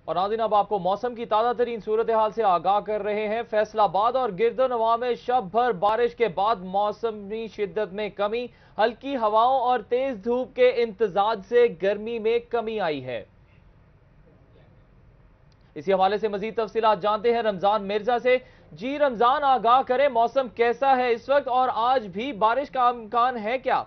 और नाज़रीन, अब आपको मौसम की ताज़ा तरीन सूरत हाल से आगाह कर रहे हैं। फैसलाबाद और गिरदोनवा में शब भर बारिश के बाद मौसमी शिद्दत में कमी, हल्की हवाओं और तेज धूप के इंतजाज से गर्मी में कमी आई है। इसी हवाले से मजीद तफसीलात जानते हैं रमजान मिर्जा से। जी रमजान, आगाह करें, मौसम कैसा है इस वक्त और आज भी बारिश का इम्कान है क्या?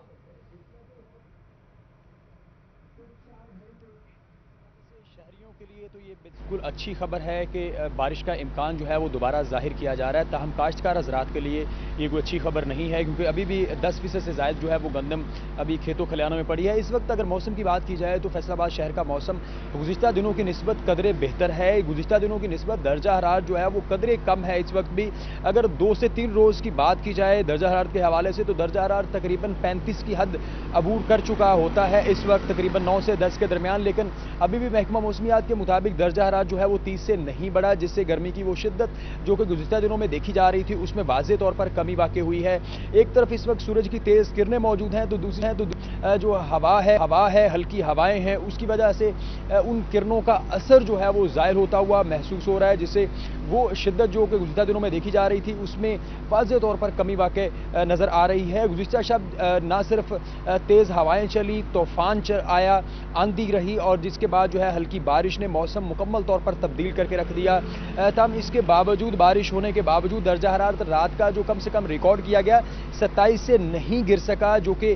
शहरियों के लिए तो ये बिल्कुल अच्छी खबर है कि बारिश का इम्कान जो है वो दोबारा जाहिर किया जा रहा है। ताहम काश्तकार हज़रात के लिए ये कोई अच्छी खबर नहीं है, क्योंकि अभी भी 10% से ज़ायद जो है वो गंदम अभी खेतों खलिहानों में पड़ी है। इस वक्त अगर मौसम की बात की जाए तो फैसलाबाद शहर का मौसम गुज़िश्ता दिनों की निस्बत कदरे बेहतर है। गुज़िश्ता दिनों की निस्बत दर्जा हरारत जो है वो कदरे कम है। इस वक्त भी अगर 2 से 3 रोज़ की बात की जाए दर्जा हरारत के हवाले से, तो दर्जा हरारत तकरीबन 35 की हद अबूर कर चुका होता है इस वक्त तकरीबन 9 से 10 के दरमियान। लेकिन अभी भी महकमा मौसमियात के मुताबिक दर्जा हरारत जो है वो 30 से नहीं बढ़ा, जिससे गर्मी की वो शिद्दत जो कि गुज़िश्ता दिनों में देखी जा रही थी उसमें वाज़ेह तौर पर कमी वाक़ई हुई है। एक तरफ इस वक्त सूरज की तेज़ किरणें मौजूद हैं, तो दूसरी है तो जो हवा है हल्की हवाएं हैं, उसकी वजह से उन किरणों का असर जो है वो ज़ाहिर होता हुआ महसूस हो रहा है, जिससे वो शिद्दत जो कि गुज़िश्ता दिनों में देखी जा रही थी उसमें वाज़ेह तौर पर कमी वाक़ई नज़र आ रही है। गुज़िश्ता शब ना सिर्फ तेज़ हवाएं चली, तूफ़ान आया, आंधी रही और जिसके बाद जो है हल्की बारिश ने मौसम मुकम्मल तौर पर तब्दील करके रख दिया। तब इसके बावजूद, बारिश होने के बावजूद दर्जा हरारत रात का जो कम से कम रिकॉर्ड किया गया 27 से नहीं गिर सका, जो कि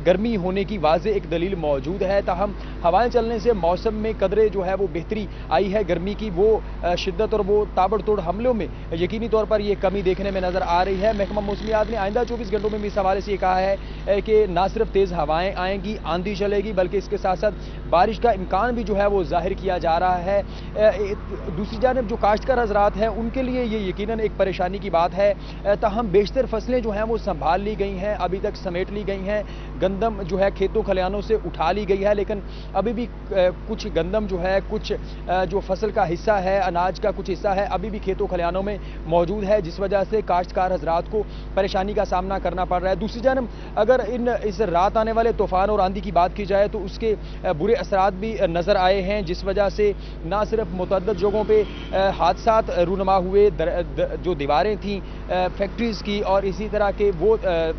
गर्मी होने की वाज़ेह एक दलील मौजूद है। ताहम हवाएं चलने से मौसम में कदरे जो है वो बेहतरी आई है। गर्मी की वो शिद्दत और वो ताबड़तोड़ हमलों में यकीनी तौर पर यह कमी देखने में नजर आ रही है। महकमा मौसमियात ने आइंदा 24 घंटों में भी इस हवाले से ये कहा है कि ना सिर्फ तेज़ हवाएं आएंगी, आंधी चलेगी, बल्कि इसके साथ साथ बारिश का इम्कान भी जो है वो जाहिर किया जा रहा है। दूसरी जानब जो काश्तकार हज़रात हैं उनके लिए ये यकीनन एक परेशानी की बात है। ताहम बेशतर फसलें जो हैं वो संभाल ली गई हैं, अभी तक समेट ली गई हैं, गंदम जो है खेतों खलिहानों से उठा ली गई है, लेकिन अभी भी कुछ गंदम जो है, कुछ जो फसल का हिस्सा है, अनाज का कुछ हिस्सा है, अभी भी खेतों खलिहानों में मौजूद है, जिस वजह से काश्तकार हज़रात को परेशानी का सामना करना पड़ रहा है। दूसरी जानब अगर इस रात आने वाले तूफ़ान और आंधी की बात की जाए तो उसके बुरे असरात भी नज़र आए हैं, जिस वजह से ना सिर्फ मुतअद्दिद जगहों पे हादसात रूनुमा हुए, जो दीवारें थीं फैक्ट्रीज़ की और इसी तरह के वो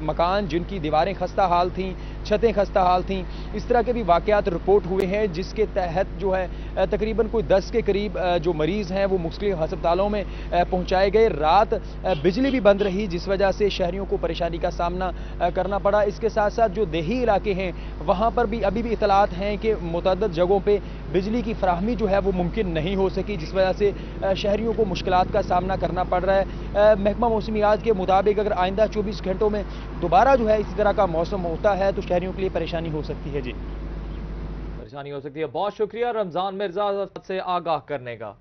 मकान जिनकी दीवारें खस्ता हाल थीं, छतें खस्ता हाल थीं, इस तरह के भी वाक़यात रिपोर्ट हुए हैं, जिसके तहत जो है तकरीबन कोई 10 के करीब जो मरीज़ हैं वो मुख्तलिफ अस्पतालों में पहुँचाए गए। रात बिजली भी बंद रही, जिस वजह से शहरियों को परेशानी का सामना करना पड़ा। इसके साथ साथ जो देही इलाके हैं वहाँ पर भी अभी भी इतलात हैं कि मुतअद्दिद जगहों पर बिजली की फराहमी जो है वो मुमकिन नहीं हो सकी, जिस वजह से शहरियों को मुश्किलात का सामना करना पड़ रहा है। महकमा मौसमियात के मुताबिक अगर आइंदा 24 घंटों में दोबारा जो है इसी तरह का मौसम होता है तो शहरियों के लिए परेशानी हो सकती है। जी, परेशानी हो सकती है। बहुत शुक्रिया रमजान मिर्जा से आगाह करने का।